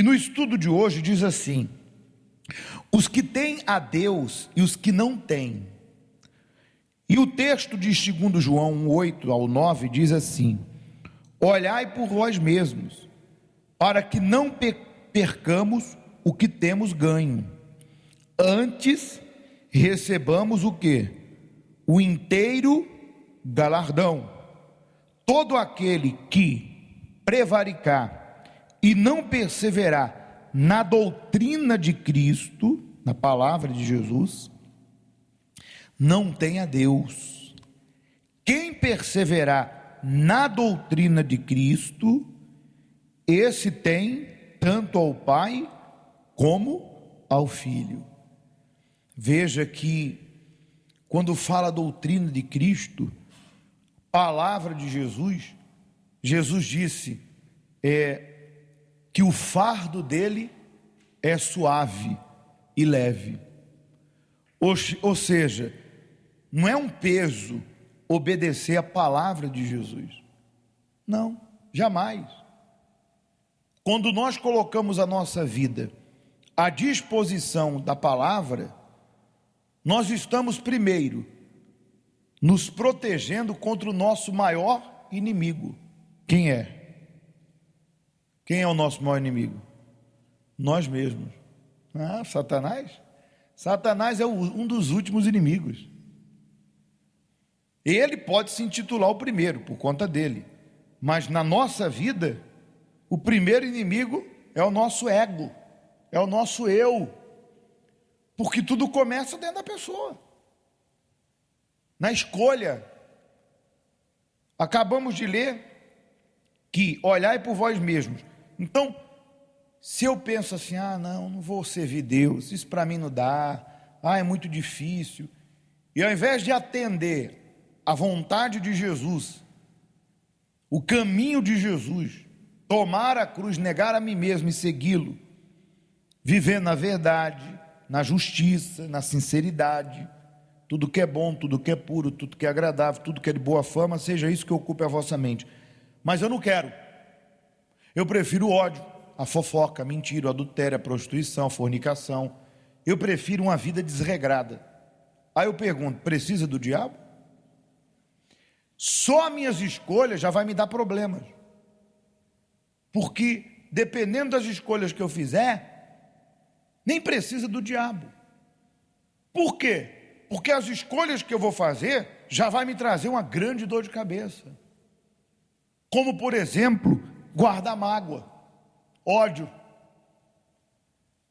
E no estudo de hoje diz assim: os que têm a Deus e os que não têm. E o texto de 2 João 1:8-9 diz assim: olhai por vós mesmos, para que não percamos o que temos ganho, antes recebamos o que? O inteiro galardão. Todo aquele que prevaricar e não perseverar na doutrina de Cristo, na palavra de Jesus, não tem a Deus. Quem perseverar na doutrina de Cristo, esse tem tanto ao Pai como ao Filho. Veja que quando fala a doutrina de Cristo, palavra de Jesus, Jesus disse que o fardo dele é suave e leve. Ou seja, não é um peso obedecer a palavra de Jesus. Não, jamais. Quando nós colocamos a nossa vida à disposição da palavra, nós estamos primeiro nos protegendo contra o nosso maior inimigo. Quem é? Quem é o nosso maior inimigo? Nós mesmos. Satanás? Satanás é um dos últimos inimigos. Ele pode se intitular o primeiro, por conta dele. Mas na nossa vida, o primeiro inimigo é o nosso ego, é o nosso eu. Porque tudo começa dentro da pessoa. Na escolha. Acabamos de ler que olhai por vós mesmos. Então, se eu penso assim, não vou servir Deus, isso para mim não dá, é muito difícil. E ao invés de atender a vontade de Jesus, o caminho de Jesus, tomar a cruz, negar a mim mesmo e segui-lo, viver na verdade, na justiça, na sinceridade, tudo que é bom, tudo que é puro, tudo que é agradável, tudo que é de boa fama, seja isso que ocupe a vossa mente. Mas eu não quero. Eu prefiro o ódio, a fofoca, a mentira, o adultério, a prostituição, a fornicação. Eu prefiro uma vida desregrada. Aí eu pergunto, precisa do diabo? Só minhas escolhas já vai me dar problemas. Porque dependendo das escolhas que eu fizer, nem precisa do diabo. Por quê? Porque as escolhas que eu vou fazer já vai me trazer uma grande dor de cabeça. Como, por exemplo, guardar mágoa, ódio.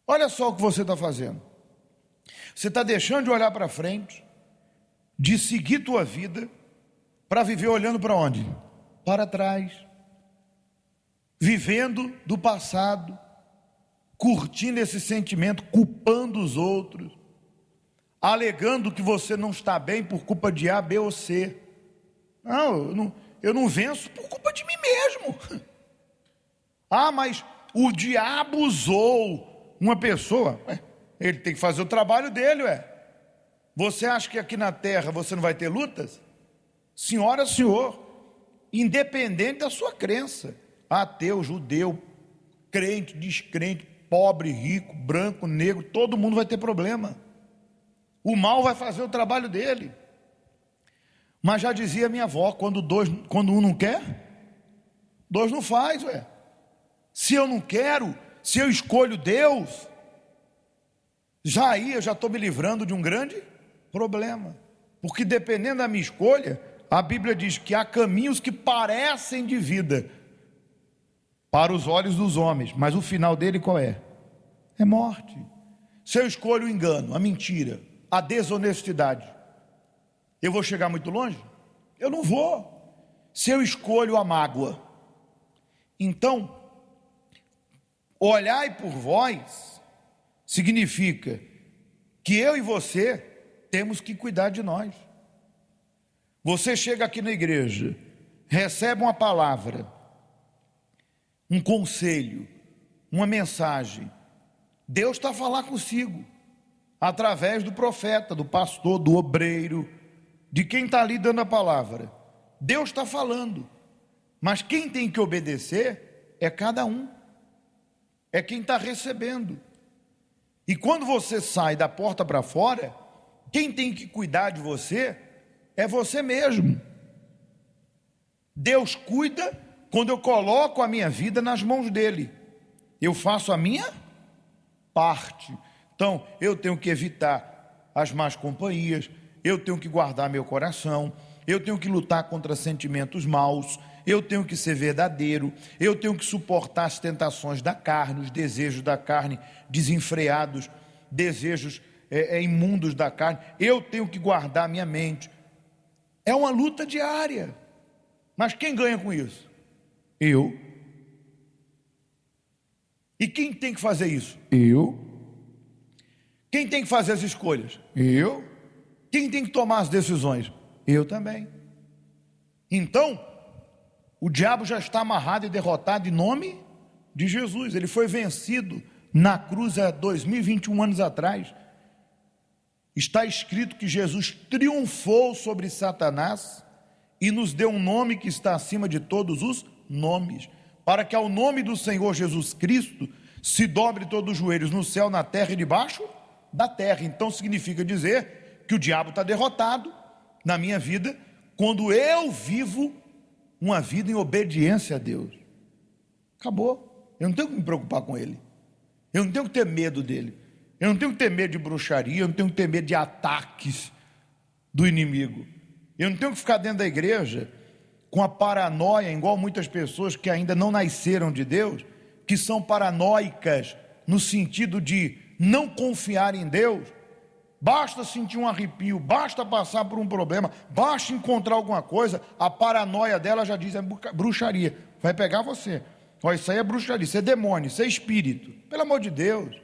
Olha só o que você está fazendo. Você está deixando de olhar para frente, de seguir tua vida, para viver olhando para onde? Para trás. Vivendo do passado, curtindo esse sentimento, culpando os outros, alegando que você não está bem por culpa de A, B ou C. Eu não venço por culpa de mim mesmo. Mas o diabo usou uma pessoa. Ele tem que fazer o trabalho dele, Você acha que aqui na terra você não vai ter lutas? Senhora, senhor, independente da sua crença, ateu, judeu, crente, descrente, pobre, rico, branco, negro, todo mundo vai ter problema. O mal vai fazer o trabalho dele. Mas já dizia minha avó, quando um não quer, dois não faz, Se eu não quero, se eu escolho Deus, eu já estou me livrando de um grande problema. Porque dependendo da minha escolha, a Bíblia diz que há caminhos que parecem de vida para os olhos dos homens, mas o final dele qual é? É morte. Se eu escolho o engano, a mentira, a desonestidade, eu vou chegar muito longe? Eu não vou. Se eu escolho a mágoa, então, olhai por vós, significa que eu e você temos que cuidar de nós. Você chega aqui na igreja, recebe uma palavra, um conselho, uma mensagem. Deus está a falar consigo, através do profeta, do pastor, do obreiro, de quem está ali dando a palavra. Deus está falando, mas quem tem que obedecer é cada um. é quem está recebendo. E quando você sai da porta para fora, quem tem que cuidar de você é você mesmo. Deus cuida quando eu coloco a minha vida nas mãos dele. Eu faço a minha parte. Então, eu tenho que evitar as más companhias, eu tenho que guardar meu coração, eu tenho que lutar contra sentimentos maus, eu tenho que ser verdadeiro, eu tenho que suportar as tentações da carne, os desejos da carne desenfreados, desejos imundos da carne, eu tenho que guardar minha mente. É uma luta diária, mas quem ganha com isso? Eu. E quem tem que fazer isso? Eu. Quem tem que fazer as escolhas? Eu. Quem tem que tomar as decisões? Eu também. Então, o diabo já está amarrado e derrotado em nome de Jesus. Ele foi vencido na cruz há 2021 anos atrás. Está escrito que Jesus triunfou sobre Satanás e nos deu um nome que está acima de todos os nomes, para que ao nome do Senhor Jesus Cristo se dobre todos os joelhos no céu, na terra e debaixo da terra. Então significa dizer que o diabo está derrotado na minha vida quando eu vivo uma vida em obediência a Deus. Acabou. Eu não tenho que me preocupar com ele, eu não tenho que ter medo dele, eu não tenho que ter medo de bruxaria, eu não tenho que ter medo de ataques do inimigo, eu não tenho que ficar dentro da igreja com a paranoia, igual muitas pessoas que ainda não nasceram de Deus, que são paranoicas no sentido de não confiar em Deus. Basta sentir um arrepio, basta passar por um problema, basta encontrar alguma coisa, a paranoia dela já diz: é bruxaria, vai pegar você. Olha, isso aí é bruxaria, isso é demônio, isso é espírito. Pelo amor de Deus.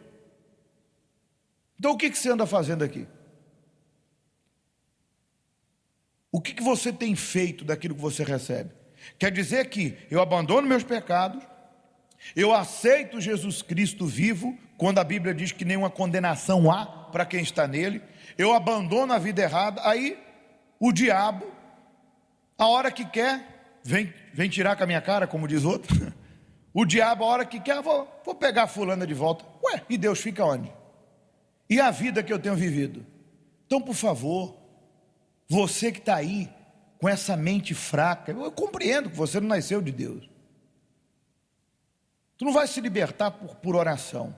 Então o que você anda fazendo aqui? O que você tem feito daquilo que você recebe? Quer dizer que eu abandono meus pecados, eu aceito Jesus Cristo vivo, quando a Bíblia diz que nenhuma condenação há para quem está nele, eu abandono a vida errada, aí o diabo, a hora que quer, vem tirar com a minha cara, como diz outro. O diabo, a hora que quer, vou pegar fulana de volta. Ué, e Deus fica onde? E a vida que eu tenho vivido? Então, por favor, você que está aí com essa mente fraca, eu compreendo que você não nasceu de Deus. Tu não vai se libertar por oração.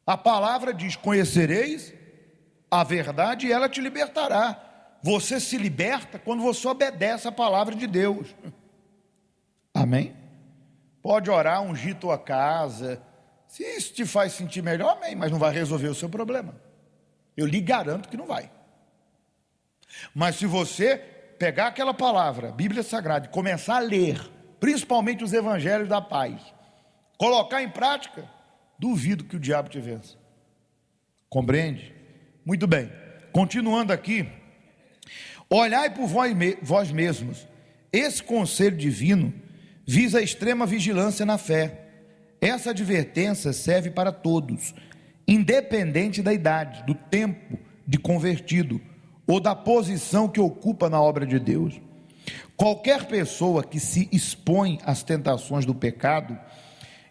A palavra diz: conhecereis a verdade e ela te libertará. Você se liberta quando você obedece a palavra de Deus. Amém? Pode orar, ungir tua casa, se isso te faz sentir melhor, amém, mas não vai resolver o seu problema. Eu lhe garanto que não vai. Mas se você pegar aquela palavra, Bíblia Sagrada, e começar a ler, principalmente os evangelhos da paz, colocar em prática, duvido que o diabo te vença. Compreende? Muito bem, continuando aqui: olhai por vós mesmos. Esse conselho divino visa a extrema vigilância na fé. Essa advertência serve para todos, independente da idade, do tempo de convertido ou da posição que ocupa na obra de Deus. Qualquer pessoa que se expõe às tentações do pecado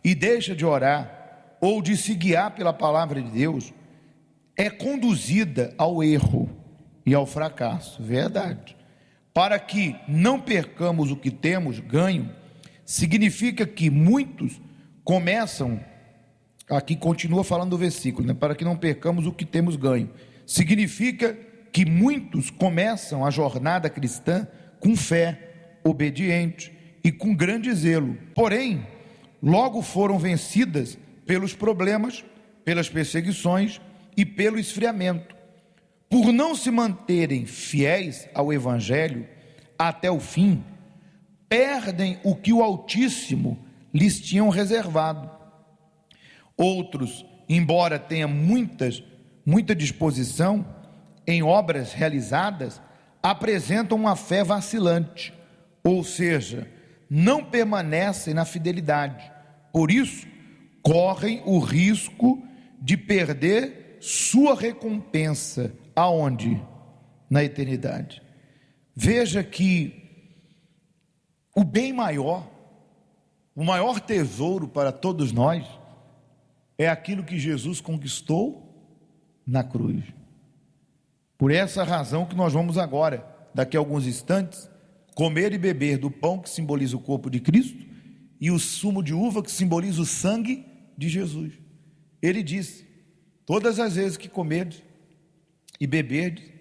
e deixa de orar ou de se guiar pela palavra de Deus é conduzida ao erro e ao fracasso. Verdade. Para que não percamos o que temos ganho, significa que muitos começam, aqui continua falando do versículo, para que não percamos o que temos ganho, significa que muitos começam a jornada cristã com fé, obediente e com grande zelo, porém, logo foram vencidas pelos problemas, pelas perseguições e pelo esfriamento, por não se manterem fiéis ao Evangelho até o fim, perdem o que o Altíssimo lhes tinham reservado. Outros, embora tenham muita disposição em obras realizadas, apresentam uma fé vacilante, ou seja, não permanecem na fidelidade. Por isso, correm o risco de perder sua recompensa. Aonde? Na eternidade. Veja que o bem maior o maior tesouro para todos nós é aquilo que Jesus conquistou na cruz. Por essa razão que nós vamos agora, daqui a alguns instantes, comer e beber do pão que simboliza o corpo de Cristo e o sumo de uva que simboliza o sangue de Jesus. Ele disse: todas as vezes que comerdes e beberdes,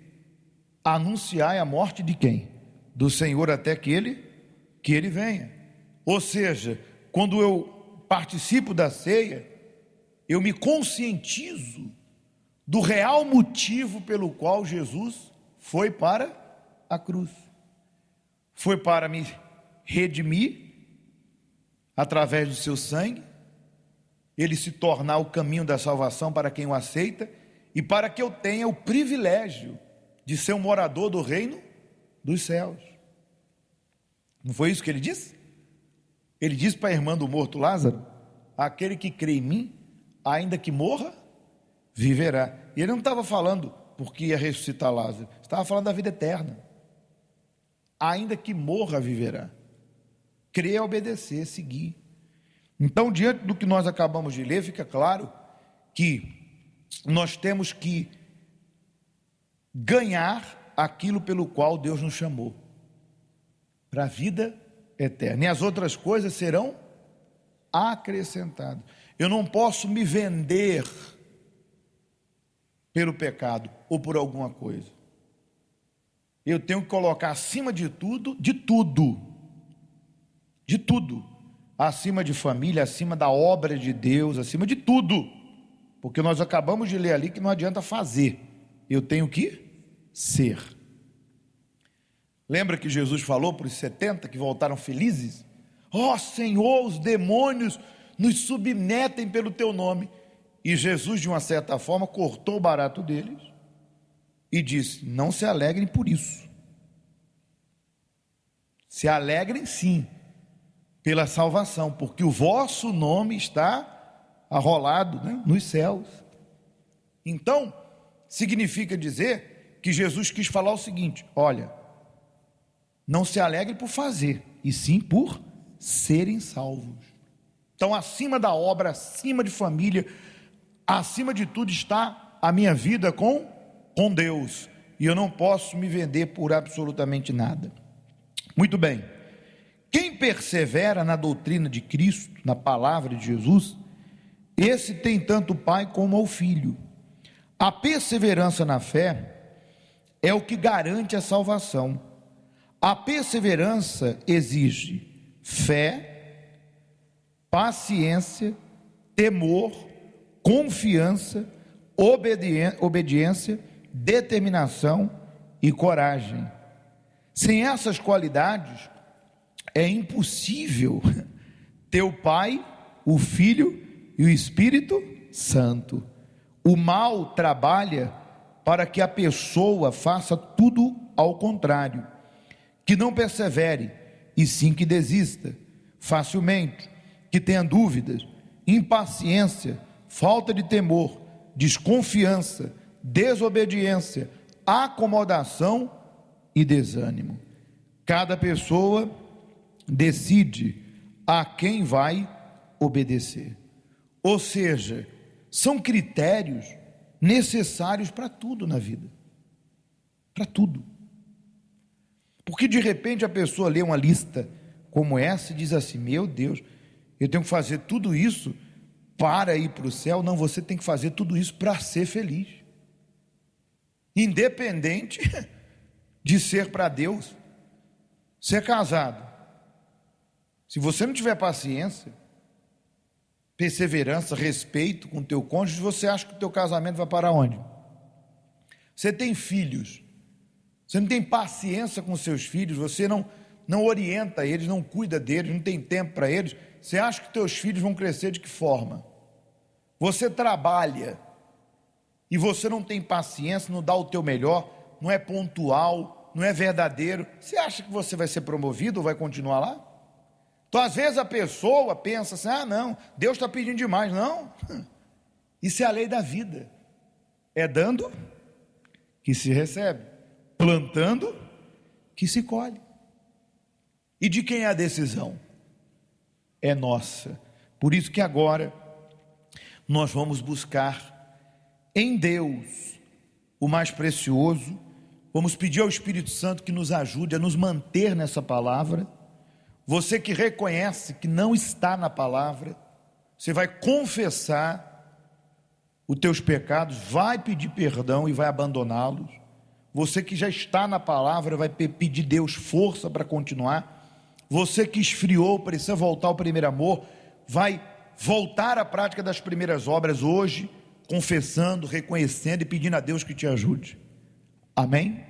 anunciai a morte de quem? Do Senhor, até que ele venha. Ou seja, quando eu participo da ceia, eu me conscientizo do real motivo pelo qual Jesus foi para a cruz. Foi para me redimir através do seu sangue, ele se tornar o caminho da salvação para quem o aceita, e para que eu tenha o privilégio de ser um morador do reino dos céus. Não foi isso que ele disse? Ele disse para a irmã do morto Lázaro: aquele que crê em mim, ainda que morra, viverá. E ele não estava falando porque ia ressuscitar Lázaro, estava falando da vida eterna. Ainda que morra, viverá. Crer é obedecer, seguir. Então, diante do que nós acabamos de ler, fica claro que nós temos que ganhar aquilo pelo qual Deus nos chamou, para a vida eterna, e as outras coisas serão acrescentadas. Eu não posso me vender pelo pecado ou por alguma coisa. Eu tenho que colocar acima de tudo, acima de família, acima da obra de Deus, acima de tudo, porque nós acabamos de ler ali que não adianta fazer, eu tenho que ser. Lembra que Jesus falou para os 70 que voltaram felizes? Ó Senhor, os demônios nos submetem pelo teu nome. E Jesus, de uma certa forma, cortou o barato deles e disse: não se alegrem por isso, se alegrem sim pela salvação, porque o vosso nome está arrolado, né, nos céus. Então, significa dizer que Jesus quis falar o seguinte: olha, não se alegre por fazer, e sim por serem salvos. Então, acima da obra, acima de família, acima de tudo está a minha vida com Deus, e eu não posso me vender por absolutamente nada. Muito bem, quem persevera na doutrina de Cristo, na palavra de Jesus, esse tem tanto o Pai como o Filho. A perseverança na fé é o que garante a salvação. A perseverança exige fé, paciência, temor, confiança, obediência, determinação e coragem. Sem essas qualidades, é impossível ter o Pai, o Filho e o Espírito Santo. O mal trabalha para que a pessoa faça tudo ao contrário, que não persevere, e sim que desista facilmente, que tenha dúvidas, impaciência, falta de temor, desconfiança, desobediência, acomodação e desânimo. Cada pessoa decide a quem vai obedecer. Ou seja, são critérios necessários para tudo na vida. Para tudo. Porque de repente a pessoa lê uma lista como essa e diz assim: meu Deus, eu tenho que fazer tudo isso para ir para o céu. Não, você tem que fazer tudo isso para ser feliz, independente de ser para Deus. Ser casado, se você não tiver paciência, perseverança, respeito com o teu cônjuge, você acha que o teu casamento vai para onde? Você tem filhos, você não tem paciência com seus filhos, você não orienta eles, não cuida deles, não tem tempo para eles, você acha que teus filhos vão crescer de que forma? Você trabalha e você não tem paciência, não dá o teu melhor, não é pontual, não é verdadeiro, você acha que você vai ser promovido ou vai continuar lá? Então às vezes a pessoa pensa assim: ah não, Deus está pedindo demais. Não, isso é a lei da vida, é dando que se recebe, plantando que se colhe. E de quem é a decisão? é nossa. Por isso que agora nós vamos buscar em Deus o mais precioso. Vamos pedir ao Espírito Santo que nos ajude a nos manter nessa palavra. Você que reconhece que não está na palavra, você vai confessar os teus pecados, vai pedir perdão e vai abandoná-los. Você que já está na palavra vai pedir a Deus força para continuar. Você que esfriou, precisa voltar ao primeiro amor, vai voltar à prática das primeiras obras hoje, confessando, reconhecendo e pedindo a Deus que te ajude. Amém?